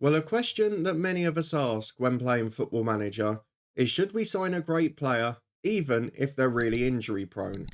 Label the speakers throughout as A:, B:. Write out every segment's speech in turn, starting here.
A: Well, a question that many of us ask when playing Football Manager is, should we sign a great player even if they're really injury prone?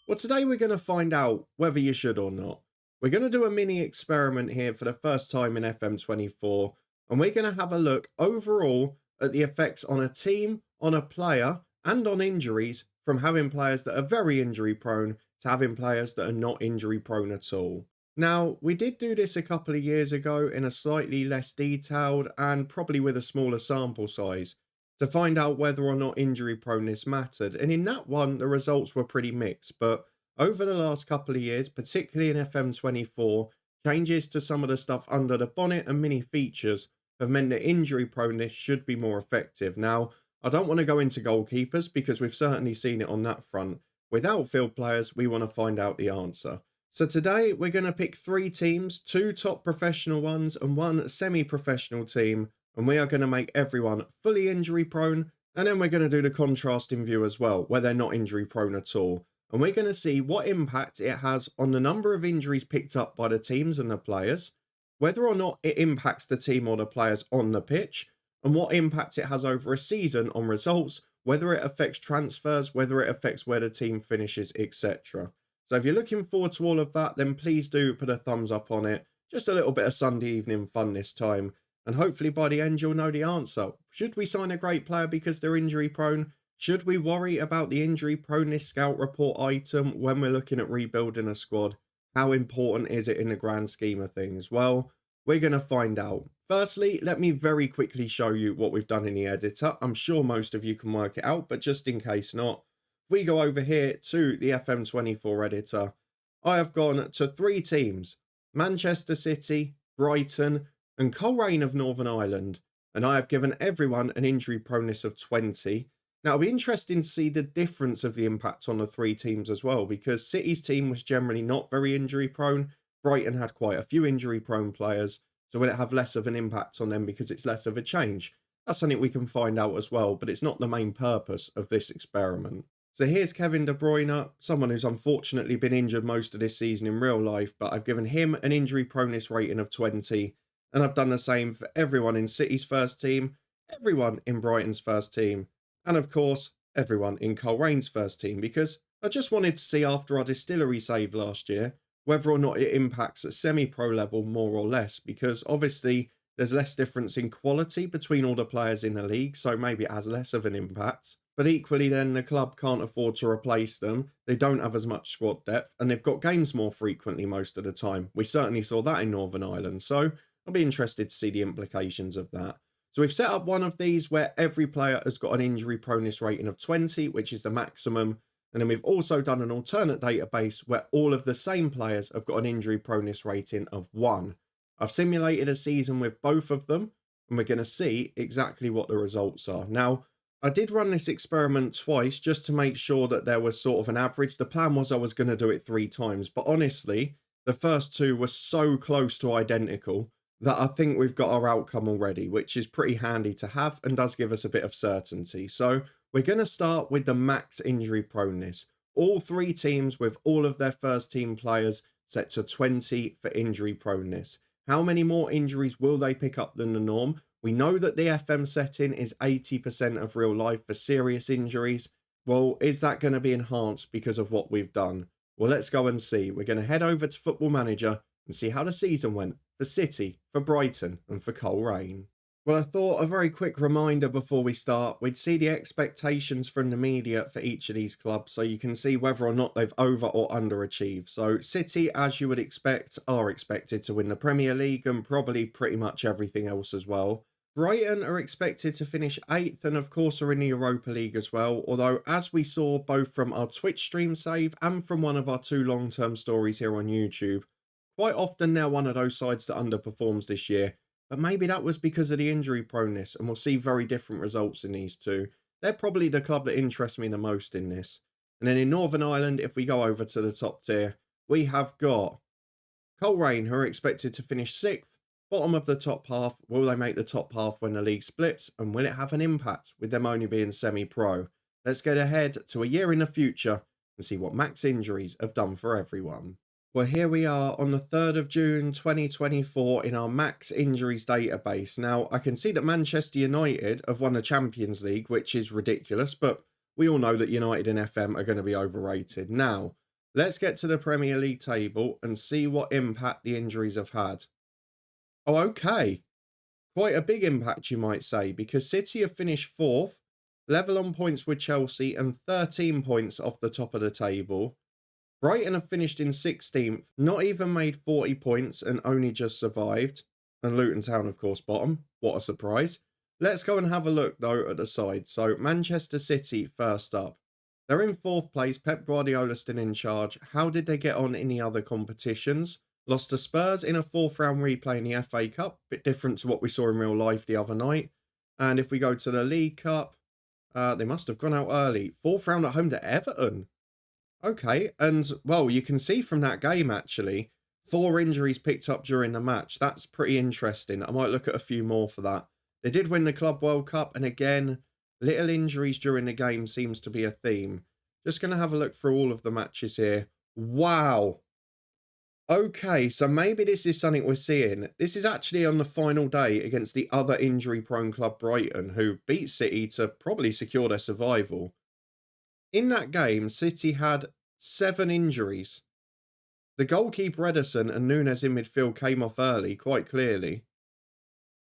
A: Well, today we're going to find out whether you should or not. We're going to do a mini experiment here for the first time in FM24, and we're going to have a look overall at the effects on a team, on a player, and on injuries from having players that are very injury prone to having players that are not injury prone at all. Now, we did do this a couple of years ago in a slightly less detailed and probably with a smaller sample size to find out whether or not injury proneness mattered. And in that one, the results were pretty mixed. But over the last couple of years, particularly in FM24, changes to some of the stuff under the bonnet and mini features have meant that injury proneness should be more effective. Now, I don't want to go into goalkeepers because we've certainly seen it on that front. With outfield players, we want to find out the answer. So today we're going to pick three teams, two top professional ones and one semi-professional team, and we are going to make everyone fully injury prone, and then we're going to do the contrasting view as well, where they're not injury prone at all. And we're going to see what impact it has on the number of injuries picked up by the teams and the players, whether or not it impacts the team or the players on the pitch, and what impact it has over a season on results, whether it affects transfers, whether it affects where the team finishes, etc. So if you're looking forward to all of that, then please do put a thumbs up on it. Just a little bit of Sunday evening fun this time. And hopefully by the end, you'll know the answer. Should we sign a great player because they're injury prone? Should we worry about the injury proneness scout report item when we're looking at rebuilding a squad? How important is it in the grand scheme of things? Well, we're going to find out. Firstly, let me very quickly show you what we've done in the editor. I'm sure most of you can work it out, but just in case not, we go over here to the FM24 editor. I have gone to three teams: Manchester City, Brighton, and Coleraine of Northern Ireland, and I have given everyone an injury proneness of 20. Now, it'll be interesting to see the difference of the impact on the three teams as well, because City's team was generally not very injury prone. Brighton had quite a few injury prone players, so will it have less of an impact on them because it's less of a change? That's something we can find out as well, but it's not the main purpose of this experiment. So here's Kevin De Bruyne, someone who's unfortunately been injured most of this season in real life, but I've given him an injury proneness rating of 20, and I've done the same for everyone in City's first team, everyone in Brighton's first team, and of course, everyone in Colerane's first team, because I just wanted to see after our distillery save last year, whether or not it impacts at semi-pro level more or less, because obviously there's less difference in quality between all the players in the league, so maybe it has less of an impact. But equally then, the club can't afford to replace them. They don't have as much squad depth, and they've got games more frequently most of the time. We certainly saw that in Northern Ireland, so I'll be interested to see the implications of that. So we've set up one of these where every player has got an injury proneness rating of 20, which is the maximum. And then we've also done an alternate database where all of the same players have got an injury proneness rating of 1. I've simulated a season with both of them, and we're going to see exactly what the results are. Now, I did run this experiment twice just to make sure that there was sort of an average. The plan was I was going to do it 3 times, but honestly, the first 2 were so close to identical that I think we've got our outcome already, which is pretty handy to have and does give us a bit of certainty. So we're going to start with the max injury proneness. All 3 teams with all of their first team players set to 20 for injury proneness. How many more injuries will they pick up than the norm? We know that the FM setting is 80% of real life for serious injuries. Well, is that going to be enhanced because of what we've done? Well, let's go and see. We're going to head over to Football Manager and see how the season went for City, for Brighton and for Coleraine. Well, I thought a very quick reminder before we start, we'd see the expectations from the media for each of these clubs so you can see whether or not they've over or underachieved. So City, as you would expect, are expected to win the Premier League and probably pretty much everything else as well. Brighton are expected to finish 8th and of course are in the Europa League as well, although as we saw both from our Twitch stream save and from one of our 2 long-term stories here on YouTube, quite often they're one of those sides that underperforms this year, but maybe that was because of the injury proneness and we'll see very different results in these 2. They're probably the club that interests me the most in this. And then in Northern Ireland, if we go over to the top tier, we have got Coleraine, who are expected to finish 6th. Bottom of the top half, will they make the top half when the league splits, and will it have an impact with them only being semi-pro? Let's get ahead to a year in the future and see what max injuries have done for everyone. Well, here we are on the 3rd of June 2024 in our max injuries database. Now, I can see that Manchester United have won the Champions League, which is ridiculous, but we all know that United and FM are going to be overrated. Now, let's get to the Premier League table and see what impact the injuries have had. Oh, okay. Quite a big impact, you might say, because City have finished 4th, level on points with Chelsea and 13 points off the top of the table. Brighton have finished in 16th, not even made 40 points and only just survived. And Luton Town, of course, bottom. What a surprise. Let's go and have a look, though, at the side. So, Manchester City first up. They're in 4th place, Pep Guardiola still in charge. How did they get on in the other competitions? Lost to Spurs in a 4th round replay in the FA Cup. Bit different to what we saw in real life the other night. And if we go to the League Cup, they must have gone out early. 4th round at home to Everton. Okay, and well, you can see from that game actually, 4 injuries picked up during the match. That's pretty interesting. I might look at a few more for that. They did win the Club World Cup, and again, little injuries during the game seems to be a theme. Just going to have a look through all of the matches here. Wow. Okay, so maybe this is something we're seeing. This is actually on the final day against the other injury-prone club Brighton, who beat City to probably secure their survival. In that game, City had 7 injuries. The goalkeeper Ederson and Nunes in midfield came off early, quite clearly.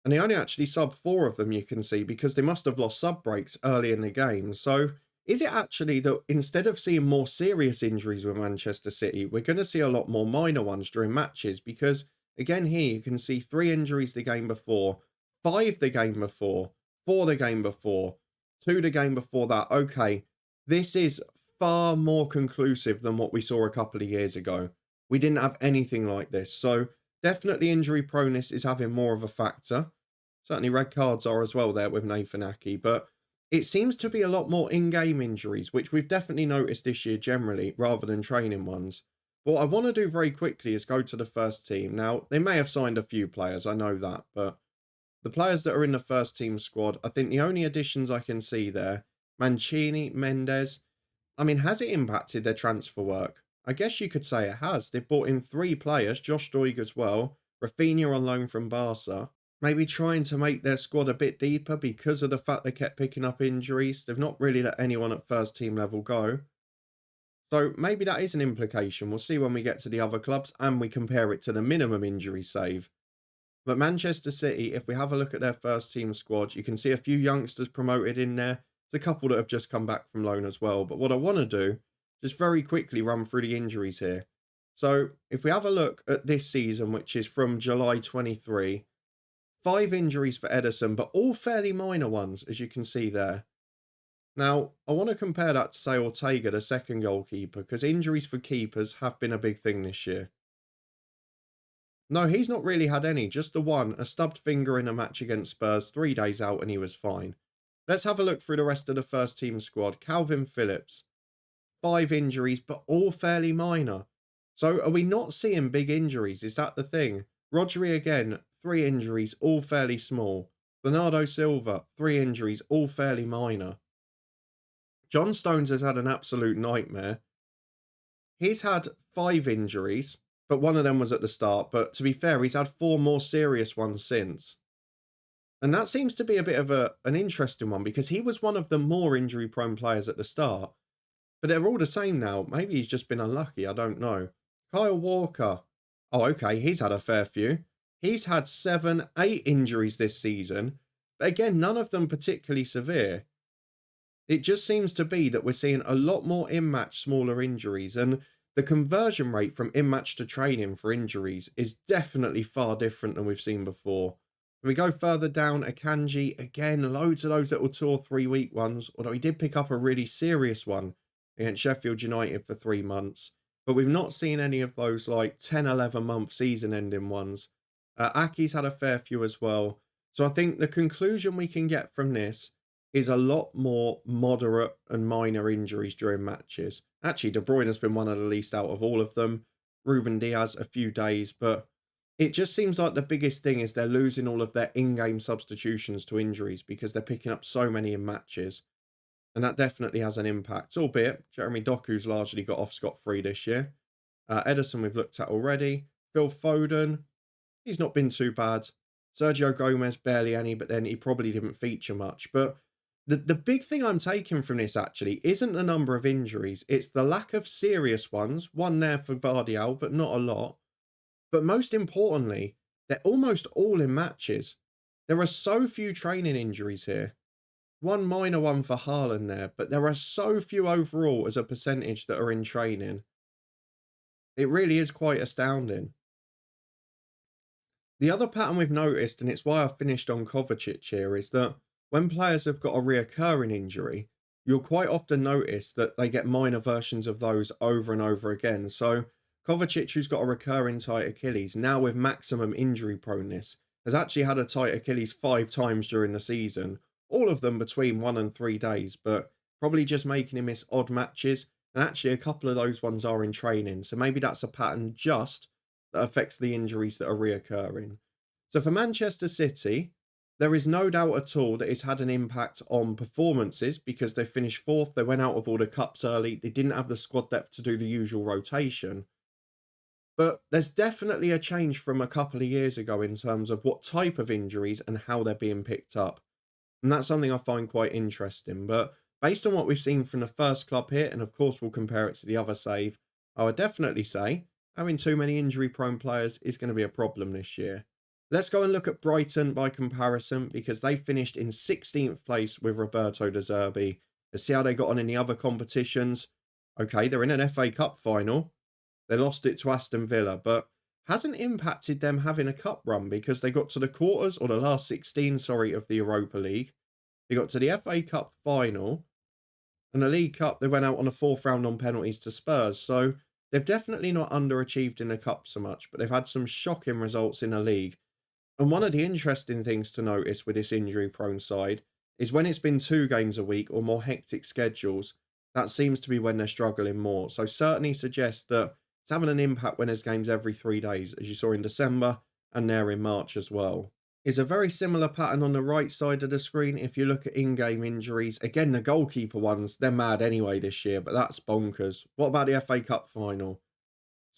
A: And they only actually subbed 4 of them, you can see, because they must have lost sub breaks early in the game. So is it actually that instead of seeing more serious injuries with Manchester City, we're going to see a lot more minor ones during matches? Because again here, you can see 3 injuries the game before, 5 the game before, 4 the game before, 2 the game before that. Okay. This is far more conclusive than what we saw a couple of years ago. We didn't have anything like this. So definitely injury proneness is having more of a factor. Certainly red cards are as well there with Nathan Ake. But it seems to be a lot more in-game injuries, which we've definitely noticed this year generally, rather than training ones. What I want to do very quickly is go to the first team. Now, they may have signed a few players, I know that. But the players that are in the first team squad, I think the only additions I can see there, Mancini, Mendes. I mean, has it impacted their transfer work? I guess you could say it has. They've brought in 3 players, Josh Doig as well, Rafinha on loan from Barca. Maybe trying to make their squad a bit deeper because of the fact they kept picking up injuries. They've not really let anyone at first team level go. So maybe that is an implication. We'll see when we get to the other clubs and we compare it to the minimum injury save. But Manchester City, if we have a look at their first team squad, you can see a few youngsters promoted in there. A couple that have just come back from loan as well. But what I want to do, just very quickly run through the injuries here. So if we have a look at this season, which is from July 23, 5 injuries for Ederson, but all fairly minor ones, as you can see there. Now, I want to compare that to, say, Ortega, the second goalkeeper, because injuries for keepers have been a big thing this year. No, he's not really had any, just the one, a stubbed finger in a match against Spurs, 3 days out, and he was fine. Let's have a look through the rest of the first team squad. Calvin Phillips, 5 injuries, but all fairly minor. So are we not seeing big injuries? Is that the thing? Rodri again, 3 injuries, all fairly small. Bernardo Silva, 3 injuries, all fairly minor. John Stones has had an absolute nightmare. He's had 5 injuries, but one of them was at the start. But to be fair, he's had 4 more serious ones since. And that seems to be a bit of an interesting one because he was one of the more injury-prone players at the start. But they're all the same now. Maybe he's just been unlucky. I don't know. Kyle Walker. Oh, okay. He's had a fair few. He's had 7, 8 injuries this season. But again, none of them particularly severe. It just seems to be that we're seeing a lot more in-match smaller injuries. And the conversion rate from in-match to training for injuries is definitely far different than we've seen before. We go further down, Akanji, again, loads of those little 2 or 3 week ones, although he did pick up a really serious one against Sheffield United for 3 months. But we've not seen any of those like 10, 11 month season ending ones. Aki's had a fair few as well. So I think the conclusion we can get from this is a lot more moderate and minor injuries during matches. Actually, De Bruyne has been one of the least out of all of them. Ruben Diaz, a few days, but it just seems like the biggest thing is they're losing all of their in-game substitutions to injuries because they're picking up so many in matches. And that definitely has an impact, albeit Jeremy Doku's largely got off scot-free this year. Edison we've looked at already. Phil Foden, he's not been too bad. Sergio Gomez, barely any, but then he probably didn't feature much. But the big thing I'm taking from this actually isn't the number of injuries. It's the lack of serious ones. One there for Vardial, but not a lot. But most importantly, they're almost all in matches. There are so few training injuries here. One minor one for Haaland there, but there are so few overall as a percentage that are in training. It really is quite astounding. The other pattern we've noticed, and it's why I've finished on Kovacic here, is that when players have got a reoccurring injury, you'll quite often notice that they get minor versions of those over and over again. So Kovacic, who's got a recurring tight Achilles, now with maximum injury proneness, has actually had a tight Achilles 5 times during the season, all of them between 1 and 3 days, but probably just making him miss odd matches. And actually a couple of those ones are in training. So maybe that's a pattern just that affects the injuries that are reoccurring. So for Manchester City, there is no doubt at all that it's had an impact on performances because they finished 4th. They went out of all the cups early. They didn't have the squad depth to do the usual rotation. But there's definitely a change from a couple of years ago in terms of what type of injuries and how they're being picked up. And that's something I find quite interesting. But based on what we've seen from the first club here, and of course we'll compare it to the other save, I would definitely say having too many injury-prone players is going to be a problem this year. Let's go and look at Brighton by comparison because they finished in 16th place with Roberto De Zerbi. Let's see how they got on in the other competitions. Okay, they're in an FA Cup final. They lost it to Aston Villa, but hasn't impacted them having a cup run because they got to the quarters, or the last 16, of the Europa League. They got to the FA Cup final, and the League Cup, they went out on a 4th round on penalties to Spurs. So they've definitely not underachieved in the Cup so much, but they've had some shocking results in the league. And one of the interesting things to notice with this injury-prone side is when it's been 2 games a week or more hectic schedules, that seems to be when they're struggling more. So certainly suggests that it's having an impact when there's games every 3 days, as you saw in December and there in March as well. It's a very similar pattern on the right side of the screen. If you look at in-game injuries, again, the goalkeeper ones, they're mad anyway this year, but that's bonkers. What about the FA Cup final?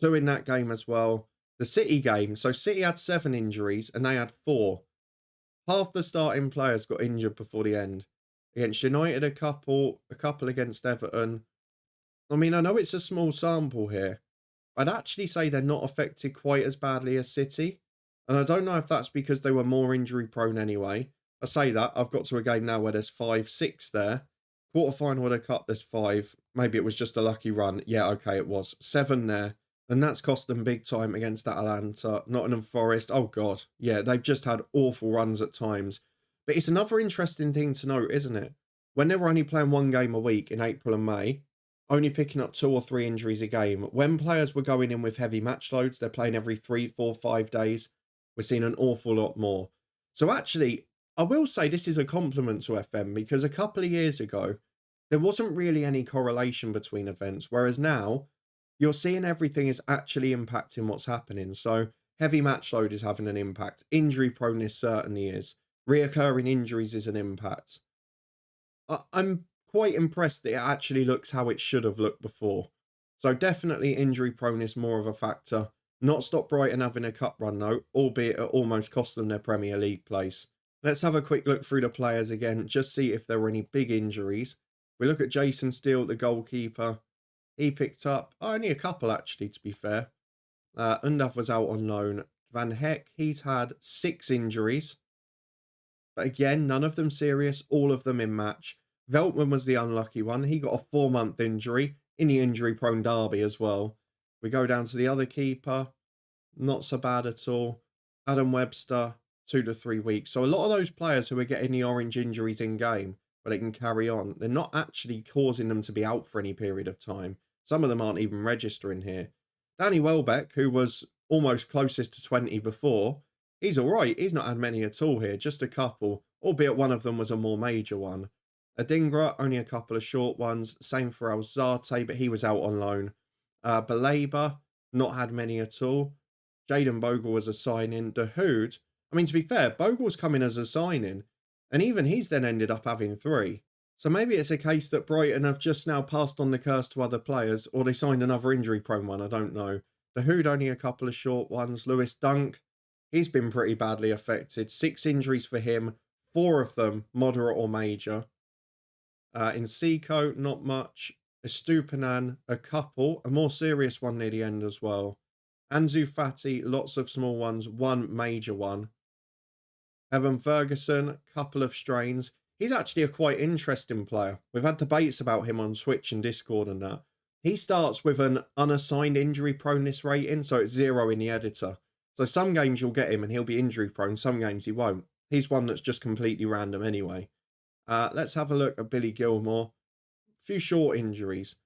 A: 2 in that game as well. The City game, so City had 7 injuries and they had 4. Half the starting players got injured before the end. Against United, a couple against Everton. I mean, I know it's a small sample here. I'd actually say they're not affected quite as badly as City. And I don't know if that's because they were more injury prone anyway. I say that, I've got to a game now where there's 5, 6 there. Quarterfinal of the cup, there's 5. Maybe it was just a lucky run. Yeah, okay, it was. 7 there. And that's cost them big time against Atalanta, Nottingham Forest. Oh, God. Yeah, they've just had awful runs at times. But it's another interesting thing to note, isn't it? When they were only playing 1 game a week in April and May, only picking up 2 or 3 injuries a game. When players were going in with heavy match loads, they're playing every 3, 4, 5 days. We're seeing an awful lot more. So actually, I will say this is a compliment to FM because a couple of years ago, there wasn't really any correlation between events. Whereas now, you're seeing everything is actually impacting what's happening. So heavy match load is having an impact. Injury proneness certainly is. Reoccurring injuries is an impact. I'm quite impressed that it actually looks how it should have looked before. So definitely injury prone is more of a factor. Not stop Brighton having a cup run though, albeit it almost cost them their Premier League place. Let's have a quick look through the players again, just see if there were any big injuries. We look at Jason Steele, the goalkeeper. He picked up only a couple actually, to be fair. Undav was out on loan. Van Heck, he's had 6 injuries. But again, none of them serious, all of them in match. Veltman was the unlucky one. He got a 4-month injury in the injury-prone derby as well. We go down to the other keeper. Not so bad at all. Adam Webster, 2 to 3 weeks. So a lot of those players who are getting the orange injuries in game, but they can carry on, they're not actually causing them to be out for any period of time. Some of them aren't even registering here. Danny Welbeck, who was almost closest to 20 before, he's all right. He's not had many at all here, just a couple, albeit one of them was a more major one. Adingra, only a couple of short ones. Same for Alzate, but he was out on loan. Baleba, not had many at all. Jaden Bogle was a sign-in. Dahoud, I mean, to be fair, Bogle's come in as a sign-in, and even he's then ended up having 3. So maybe it's a case that Brighton have just now passed on the curse to other players, or they signed another injury-prone one, I don't know. The Hood only a couple of short ones. Lewis Dunk, he's been pretty badly affected. 6 injuries for him, 4 of them moderate or major. In Seco, not much. Estupinan, a couple. A more serious one near the end as well. Ansu Fati, lots of small ones, 1 major one. Evan Ferguson, couple of strains. He's actually a quite interesting player. We've had debates about him on Switch and Discord and that. He starts with an unassigned injury proneness rating, so it's 0 in the editor. So some games you'll get him and he'll be injury prone, some games he won't. He's one that's just completely random anyway. Let's have a look at Billy Gilmore. A few short injuries.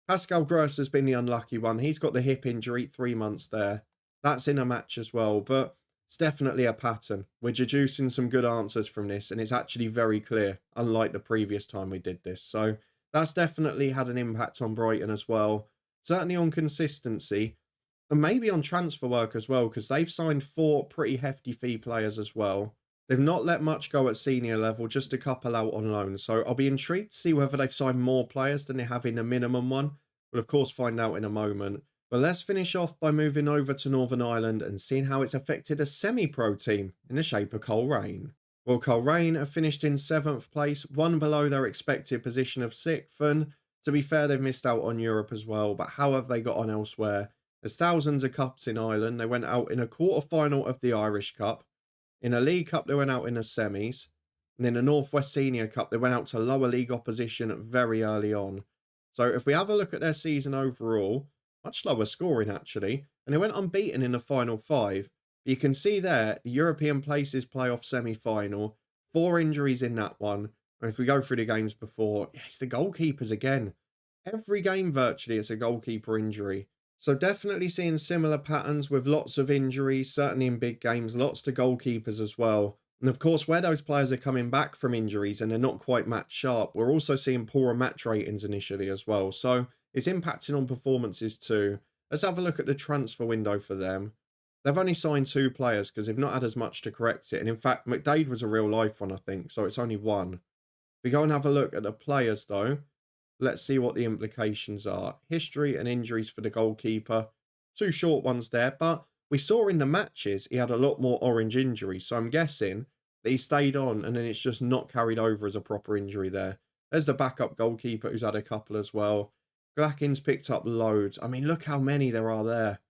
A: Pascal Gross has been the unlucky one. He's got the hip injury, 3 months there. That's in a match as well, but it's definitely a pattern. We're deducing some good answers from this, and it's actually very clear, unlike the previous time we did this. So that's definitely had an impact on Brighton as well. Certainly on consistency, and maybe on transfer work as well, because they've signed 4 pretty hefty fee players as well. They've not let much go at senior level, just a couple out on loan. So I'll be intrigued to see whether they've signed more players than they have in the minimum one. We'll of course find out in a moment. But let's finish off by moving over to Northern Ireland and seeing how it's affected a semi-pro team in the shape of Coleraine. Well, Coleraine have finished in 7th place, 1 below their expected position of 6th. And to be fair, they've missed out on Europe as well. But how have they got on elsewhere? There's thousands of cups in Ireland. They went out in a quarter-final of the Irish Cup. In a League Cup, they went out in the semis. And in the North West Senior Cup, they went out to lower league opposition very early on. So if we have a look at their season overall, much lower scoring actually, and they went unbeaten in the final 5. But you can see there, the European Places playoff semi-final, 4 injuries in that one. And if we go through the games before, it's the goalkeepers again. Every game virtually it's a goalkeeper injury. So definitely seeing similar patterns with lots of injuries, certainly in big games, lots to goalkeepers as well. And of course, where those players are coming back from injuries and they're not quite match sharp, we're also seeing poorer match ratings initially as well. So it's impacting on performances too. Let's have a look at the transfer window for them. They've only signed 2 players because they've not had as much to correct it. And in fact, McDade was a real life one, I think. So it's only 1. If we go and have a look at the players though, let's see what the implications are. History and injuries for the goalkeeper. 2 short ones there, but we saw in the matches he had a lot more orange injuries. So I'm guessing that he stayed on and then it's just not carried over as a proper injury there. There's the backup goalkeeper who's had a couple as well. Glackin's picked up loads. I mean, look how many there are there.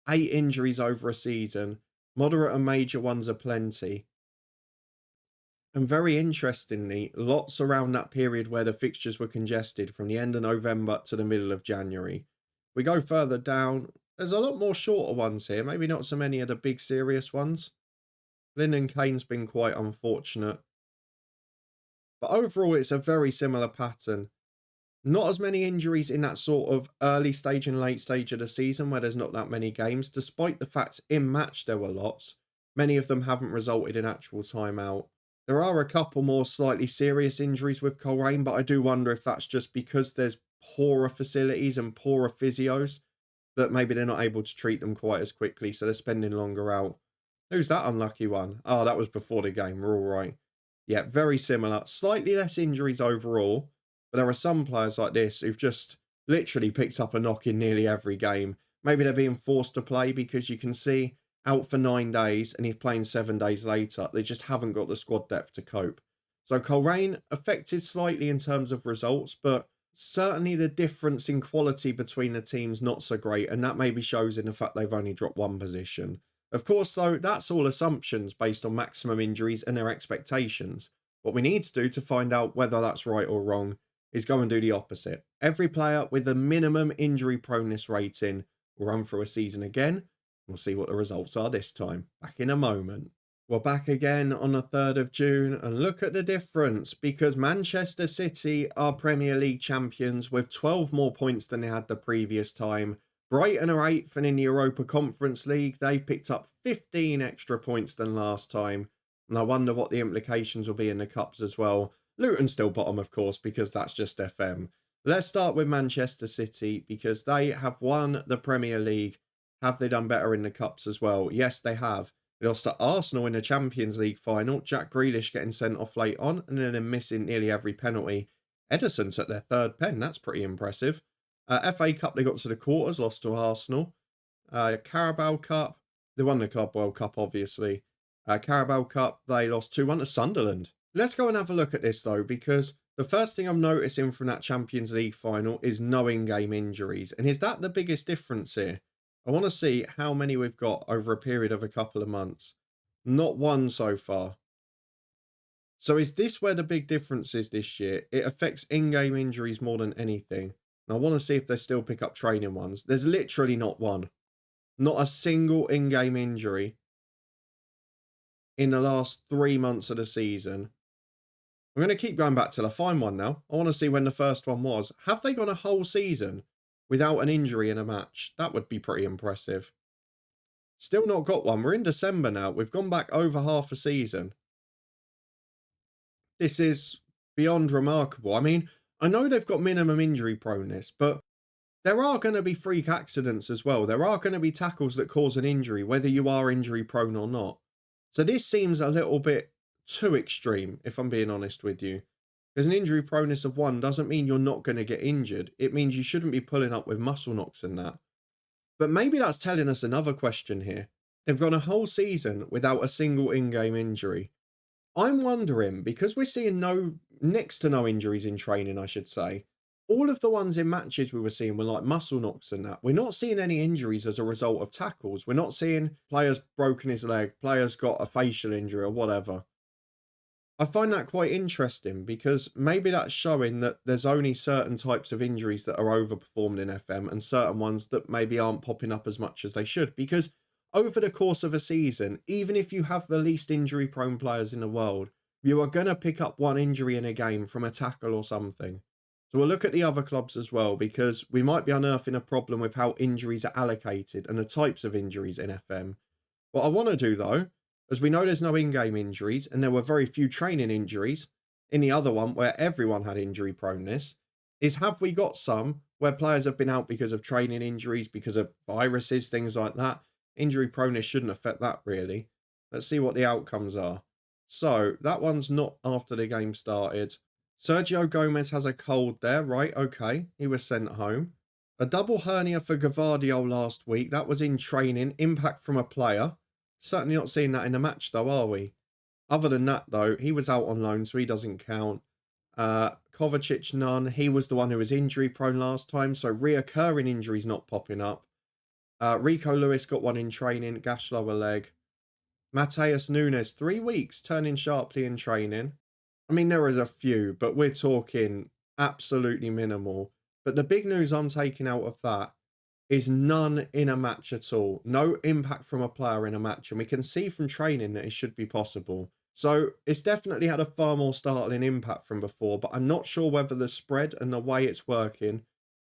A: 8 injuries over a season. Moderate and major ones are plenty. And very interestingly, lots around that period where the fixtures were congested from the end of November to the middle of January. We go further down, there's a lot more shorter ones here, maybe not so many of the big serious ones. Lyndon Kane's been quite unfortunate. But overall, it's a very similar pattern. Not as many injuries in that sort of early stage and late stage of the season where there's not that many games, despite the fact in match there were lots. Many of them haven't resulted in actual time out. There are a couple more slightly serious injuries with Coleraine, but I do wonder if that's just because there's poorer facilities and poorer physios that maybe they're not able to treat them quite as quickly, so they're spending longer out. Who's that unlucky one? Oh, that was before the game. We're all right. Yeah, very similar. Slightly less injuries overall, but there are some players like this who've just literally picked up a knock in nearly every game. Maybe they're being forced to play because you can see out for 9 days and he's playing 7 days later. They just haven't got the squad depth to cope. So Coleraine affected slightly in terms of results, but certainly the difference in quality between the teams not so great, and that maybe shows in the fact they've only dropped 1 position. Of course, though, that's all assumptions based on maximum injuries and their expectations. What we need to do to find out whether that's right or wrong is go and do the opposite. Every player with a minimum injury proneness rating will run through a season again. We'll see what the results are this time. Back in a moment. We're back again on the 3rd of June, and look at the difference, because Manchester City are Premier League champions with 12 more points than they had the previous time. Brighton are 8th, and in the Europa Conference League, they've picked up 15 extra points than last time. And I wonder what the implications will be in the Cups as well. Luton still bottom, of course, because that's just FM. Let's start with Manchester City, because they have won the Premier League. Have they done better in the Cups as well? Yes, they have. We lost to Arsenal in the Champions League final. Jack Grealish getting sent off late on and then missing nearly every penalty. Ederson took their third pen. That's pretty impressive. FA Cup, they got to the quarters, lost to Arsenal. Carabao Cup, they won the Club World Cup, obviously. Carabao Cup, they lost 2-1 to Sunderland. Let's go and have a look at this, though, because the first thing I'm noticing from that Champions League final is no in-game injuries. And is that the biggest difference here? I want to see how many we've got over a period of a couple of months. Not one so far. So is this where the big difference is this year? It affects in-game injuries more than anything. And I want to see if they still pick up training ones. There's literally not one. Not a single in-game injury in the last 3 months of the season. I'm going to keep going back till I find one now. I want to see when the first one was. Have they gone a whole season without an injury in a match? That would be pretty impressive. Still not got one. We're in December now. We've gone back over half a season. This is beyond remarkable. I mean, I know they've got minimum injury proneness, but there are going to be freak accidents as well. There are going to be tackles that cause an injury, whether you are injury prone or not. So this seems a little bit too extreme, if I'm being honest with you. There's an injury proneness of 1 doesn't mean you're not going to get injured. It means you shouldn't be pulling up with muscle knocks and that. But maybe that's telling us another question here. They've gone a whole season without a single in-game injury. I'm wondering, because we're seeing next to no injuries in training, I should say, all of the ones in matches we were seeing were like muscle knocks and that. We're not seeing any injuries as a result of tackles. We're not seeing players broken his leg, players got a facial injury or whatever. I find that quite interesting because maybe that's showing that there's only certain types of injuries that are overperformed in FM and certain ones that maybe aren't popping up as much as they should. Because over the course of a season, even if you have the least injury prone players in the world, you are going to pick up one injury in a game from a tackle or something. So we'll look at the other clubs as well, because we might be unearthing a problem with how injuries are allocated and the types of injuries in FM. What I want to do though, as we know there's no in-game injuries and there were very few training injuries in the other one where everyone had injury proneness, is have we got some where players have been out because of training injuries, because of viruses, things like that? Injury proneness shouldn't affect that really. Let's see what the outcomes are. So that one's not after the game started. Sergio Gomez has a cold there, right? Okay, he was sent home. A double hernia for Gavardio last week. That was in training. Impact from a player. Certainly not seeing that in a match though, are we? Other than that though, he was out on loan, so he doesn't count. Kovacic, none. He was the one who was injury prone last time, so reoccurring injuries not popping up. Rico Lewis got one in training, gash lower leg. Mateus Nunes, 3 weeks, turning sharply in training. I mean, there is a few, but we're talking absolutely minimal. But the big news I'm taking out of that is none in a match at all. No impact from a player in a match. And we can see from training that it should be possible. So it's definitely had a far more startling impact from before, but I'm not sure whether the spread and the way it's working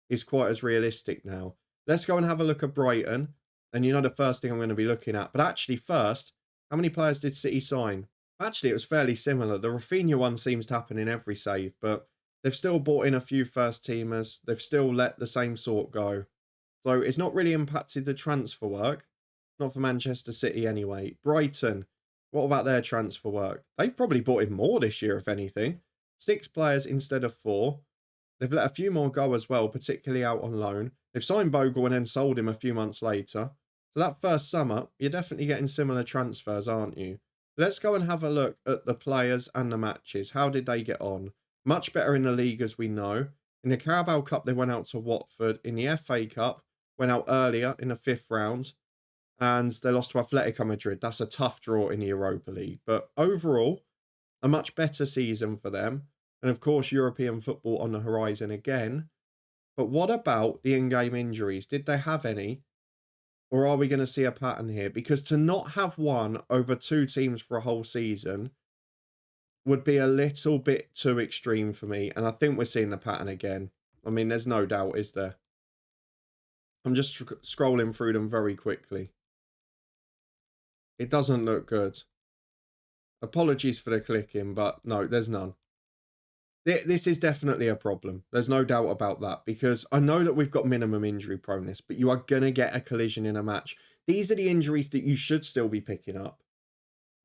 A: is quite as realistic now. Let's go and have a look at Brighton. And you know the first thing I'm going to be looking at. But actually first, how many players did City sign? Actually, it was fairly similar. The Rafinha one seems to happen in every save, but they've still brought in a few first-teamers. They've still let the same sort go. So it's not really impacted the transfer work. Not for Manchester City anyway. Brighton, what about their transfer work? They've probably brought in more this year, if anything. 6 players instead of 4. They've let a few more go as well, particularly out on loan. They've signed Bogle and then sold him a few months later. So that first summer, you're definitely getting similar transfers, aren't you? Let's go and have a look at the players and the matches. How did they get on? Much better in the league, as we know. In the Carabao Cup, they went out to Watford. In the FA Cup, went out earlier in the 5th round. And they lost to Atletico Madrid. That's a tough draw in the Europa League. But overall, a much better season for them. And of course, European football on the horizon again. But what about the in-game injuries? Did they have any? Or are we going to see a pattern here? Because to not have one over 2 teams for a whole season would be a little bit too extreme for me. And I think we're seeing the pattern again. I mean, there's no doubt, is there? I'm just scrolling through them very quickly. It doesn't look good. Apologies for the clicking, but no, there's none. This is definitely a problem. There's no doubt about that, because I know that we've got minimum injury proneness, but you are going to get a collision in a match. these are the injuries that you should still be picking up.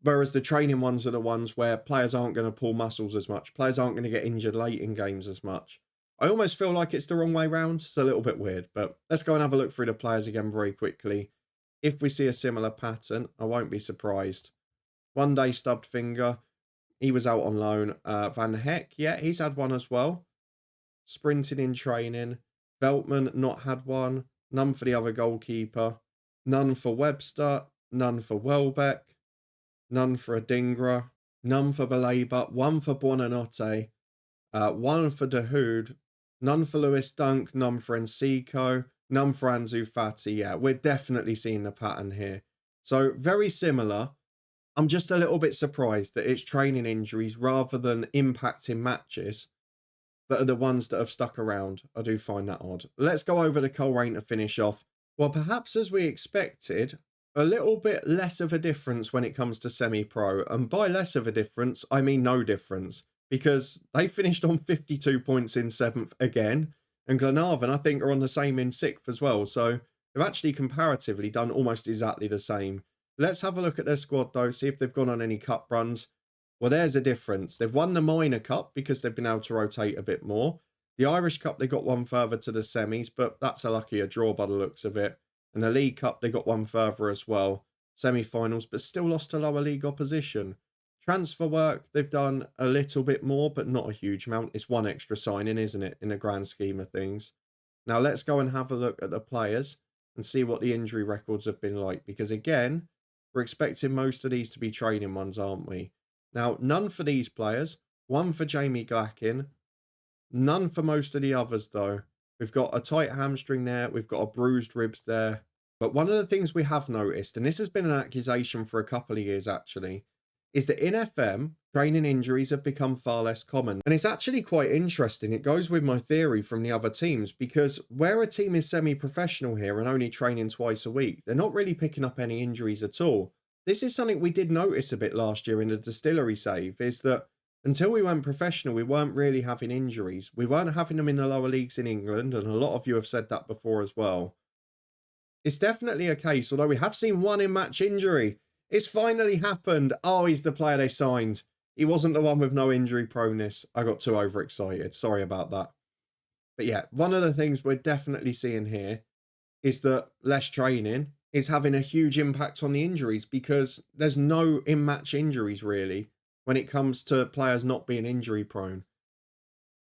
A: Whereas the training ones are the ones where players aren't going to pull muscles as much. Players aren't going to get injured late in games as much. I almost feel like it's the wrong way round. It's a little bit weird, but let's go and have a look through the players again very quickly. If we see a similar pattern, I won't be surprised. 1 day stubbed finger. He was out on loan. Van Heck, yeah, he's had one as well. Sprinting in training. Veltman, not had one. None for the other goalkeeper. None for Webster. None for Welbeck. None for Adingra. None for Baleba. One for Buonanotte. One for Dahoud. None for Lewis Dunk. None for Enciso. None for Ansu Fati. Yeah, we're definitely seeing the pattern here. So very similar. I'm just a little bit surprised that it's training injuries rather than impacting matches that are the ones that have stuck around. I do find that odd. Let's go over the Coleraine to finish off. Well, perhaps as we expected, a little bit less of a difference when it comes to semi-pro. And by less of a difference, I mean no difference. Because they finished on 52 points in 7th again. And Glenavon, I think, are on the same in 6th as well. So they've actually comparatively done almost exactly the same. Let's have a look at their squad, though, see if they've gone on any cup runs. Well, there's a difference. They've won the Minor Cup because they've been able to rotate a bit more. The Irish Cup, they got one further to the semis, but that's a luckier draw by the looks of it. And the League Cup, they got one further as well. Semi-finals, but still lost to lower league opposition. Transfer work, they've done a little bit more, but not a huge amount. It's one extra signing, isn't it, in the grand scheme of things. Now, let's go and have a look at the players and see what the injury records have been like. Because, again, we're expecting most of these to be training ones, aren't we? Now, none for these players. One for Jamie Glackin. None for most of the others, though. We've got a tight hamstring there. We've got a bruised ribs there. But one of the things we have noticed, and this has been an accusation for a couple of years, actually, is that in FM, training injuries have become far less common. And it's actually quite interesting. It goes with my theory from the other teams, because where a team is semi-professional here and only training twice a week, they're not really picking up any injuries at all. This is something we did notice a bit last year in the distillery save, is that until we went professional, we weren't really having injuries. We weren't having them in the lower leagues in England, and a lot of you have said that before as well. It's definitely a case, although we have seen one in-match injury. It's finally happened. Oh, he's the player they signed. He wasn't the one with no injury proneness. I got too overexcited. Sorry about that. But yeah, one of the things we're definitely seeing here is that less training is having a huge impact on the injuries, because there's no in-match injuries really when it comes to players not being injury prone.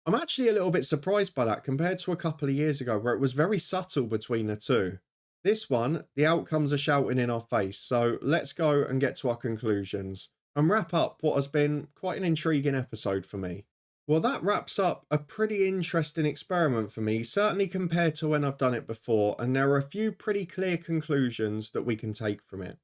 A: I'm actually a little bit surprised by that compared to a couple of years ago where it was very subtle between the two. This one, the outcomes are shouting in our face, so let's go and get to our conclusions and wrap up what has been quite an intriguing episode for me. Well, that wraps up a pretty interesting experiment for me, certainly compared to when I've done it before, and there are a few pretty clear conclusions that we can take from it.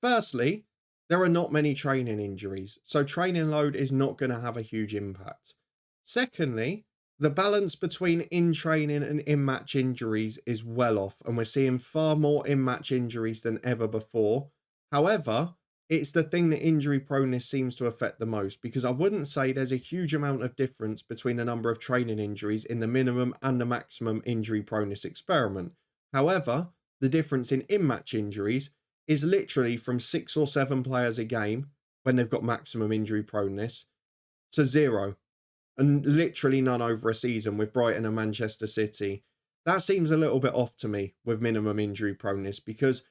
A: Firstly, there are not many training injuries, so training load is not going to have a huge impact. Secondly, the balance between in-training and in-match injuries is well off, and we're seeing far more in-match injuries than ever before. However, it's the thing that injury proneness seems to affect the most, because I wouldn't say there's a huge amount of difference between the number of training injuries in the minimum and the maximum injury proneness experiment. However, the difference in in-match injuries is literally from 6 or 7 players a game when they've got maximum injury proneness to 0. And literally none over a season with Brighton and Manchester City. That seems a little bit off to me with minimum injury proneness, because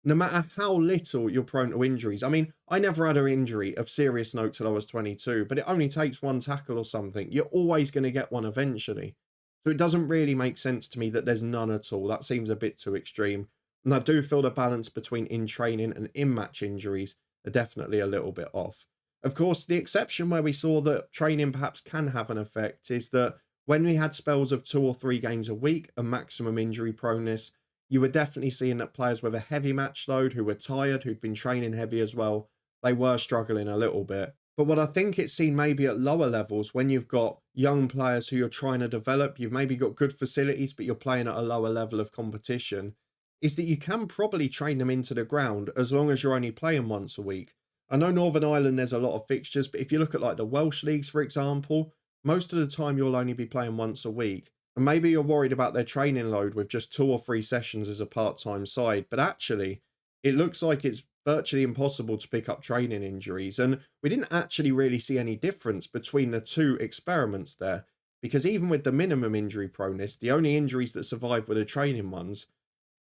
A: no matter how little you're prone to injuries, I mean, I never had an injury of serious note till I was 22, but it only takes one tackle or something. You're always going to get one eventually. So it doesn't really make sense to me that there's none at all. That seems a bit too extreme. And I do feel the balance between in-training and in-match injuries are definitely a little bit off. Of course, the exception where we saw that training perhaps can have an effect is that when we had spells of 2 or 3 games a week and maximum injury proneness, you were definitely seeing that players with a heavy match load, who were tired, who'd been training heavy as well, they were struggling a little bit. But what I think it's seen maybe at lower levels, when you've got young players who you're trying to develop, you've maybe got good facilities, but you're playing at a lower level of competition, is that you can probably train them into the ground as long as you're only playing once a week. I know Northern Ireland, there's a lot of fixtures, but if you look at like the Welsh leagues, for example, most of the time you'll only be playing once a week. And maybe you're worried about their training load with just 2 or 3 sessions as a part-time side. But actually, it looks like it's virtually impossible to pick up training injuries. And we didn't actually really see any difference between the two experiments there, because even with the minimum injury proneness, the only injuries that survived were the training ones.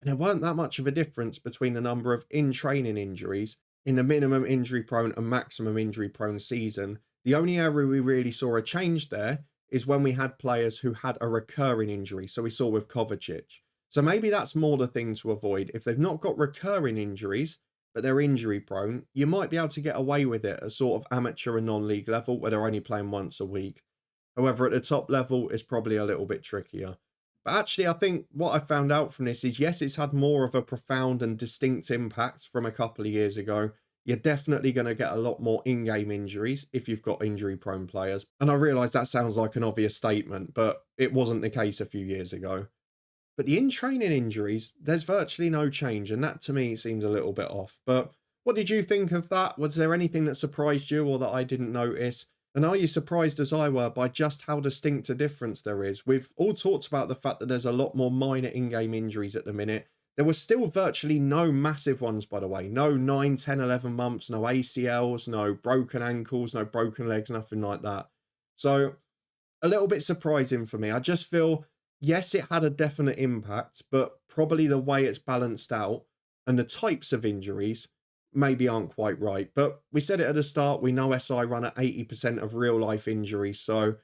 A: And there weren't that much of a difference between the number of in-training injuries in the minimum injury prone and maximum injury prone season. The only area we really saw a change there is when we had players who had a recurring injury. So we saw with Kovacic. So maybe that's more the thing to avoid. If they've not got recurring injuries, but they're injury prone, you might be able to get away with it at sort of amateur and non-league level where they're only playing once a week. However, at the top level, it's probably a little bit trickier. But actually, I think what I found out from this is, yes, it's had more of a profound and distinct impact from a couple of years ago. You're definitely going to get a lot more in-game injuries if you've got injury-prone players. And I realise that sounds like an obvious statement, but it wasn't the case a few years ago. But the in-training injuries, there's virtually no change, and that to me seems a little bit off. But what did you think of that? Was there anything that surprised you or that I didn't notice? And are you surprised as I were by just how distinct a difference there is? We've all talked about the fact that there's a lot more minor in-game injuries at the minute. There were still virtually no massive ones, by the way. No 9, 10, 11 months, no ACLs, no broken ankles, no broken legs, nothing like that. So a little bit surprising for me. I just feel, yes, it had a definite impact, but probably the way it's balanced out and the types of injuries maybe aren't quite right. But we said it at the start, we know SI run at 80% of real life injuries, so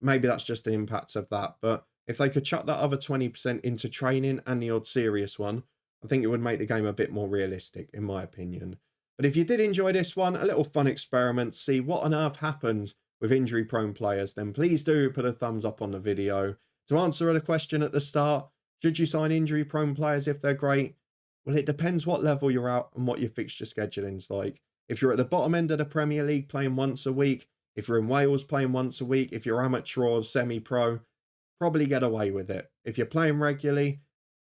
A: maybe that's just the impact of that. But if they could chuck that other 20% into training and the odd serious one, I think it would make the game a bit more realistic, in my opinion. But if you did enjoy this one, a little fun experiment, see what on earth happens with injury prone players, then please do put a thumbs up on the video. To answer the question at the start, should you sign injury prone players if they're great? Well, it depends what level you're at and what your fixture scheduling's like. If you're at the bottom end of the Premier League playing once a week, if you're in Wales playing once a week, if you're amateur or semi-pro, probably get away with it. If you're playing regularly,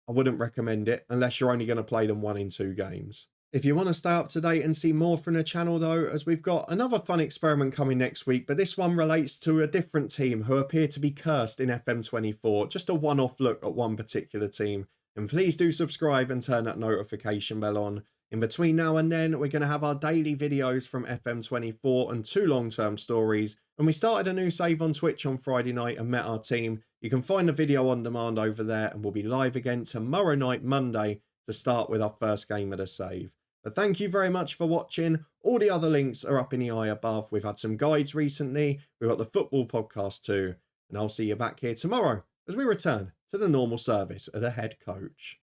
A: I wouldn't recommend it unless you're only going to play them 1 in 2 games. If you want to stay up to date and see more from the channel though, as we've got another fun experiment coming next week, but this one relates to a different team who appear to be cursed in FM24, just a one-off look at one particular team. And please do subscribe and turn that notification bell on. In between now and then, we're going to have our daily videos from FM24 and 2 long-term stories. And we started a new save on Twitch on Friday night and met our team. You can find the video on demand over there, and we'll be live again tomorrow night, Monday, to start with our first game of the save. But thank you very much for watching. All the other links are up in the eye above. We've had some guides recently. We've got the football podcast too. And I'll see you back here tomorrow as we return to the normal service of the head coach.